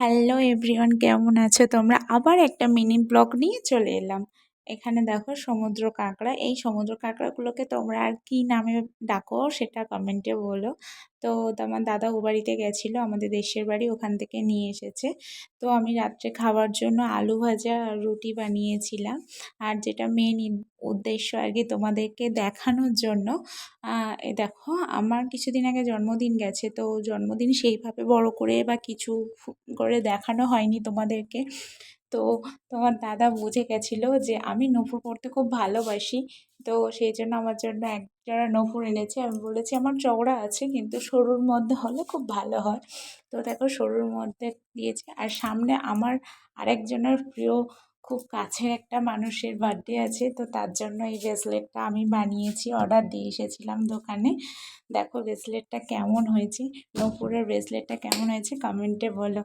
Hello everyone, কেমন আছো তোমরা? আবার একটা মিনি ব্লগ নিয়ে চলে এলাম। এখানে দেখো সমুদ্র কাঁকড়া। এই সমুদ্র কাঁকড়াগুলোকে তোমরা আর কি নামে ডাকো সেটা কমেন্টে বলো। তো তোমার দাদা ও বাড়িতে গেছিলো, আমাদের দেশের বাড়ি, ওখান থেকে নিয়ে এসেছে। তো আমি রাত্রে খাওয়ার জন্য আলু ভাজা আর রুটি বানিয়েছিলাম। আর যেটা মেন উদ্দেশ্য আর কি তোমাদেরকে দেখানোর জন্য, এ দেখো আমার কিছুদিন আগে জন্মদিন গেছে, তো জন্মদিন সেইভাবে বড় করে বা কিছু করে দেখানো হয়নি তোমাদেরকে। তো তোমার দাদা বুঝে গেছিলো যে আমি নূপুর পরতে খুব ভালোবাসি। তো সেই জন্য আমার জন্য এক জোড়া নূপুর এনেছে। আমি বলেছি আমার চওড়া আছে কিন্তু সরুর মধ্যে হলে খুব ভালো হয়। তো দেখো সরুর মধ্যে দিয়েছে। আর সামনে আমার আরেকজনের প্রিয় খুব কাছের একটা মানুষের বার্থডে আছে, তো তার জন্য এই ব্রেসলেটটা আমি বানিয়েছি, অর্ডার দিয়ে এসেছিলাম দোকানে। দেখো ব্রেসলেটটা কেমন হয়েছে, নূপুরের ব্রেসলেটটা কেমন হয়েছে কমেন্টে বলো।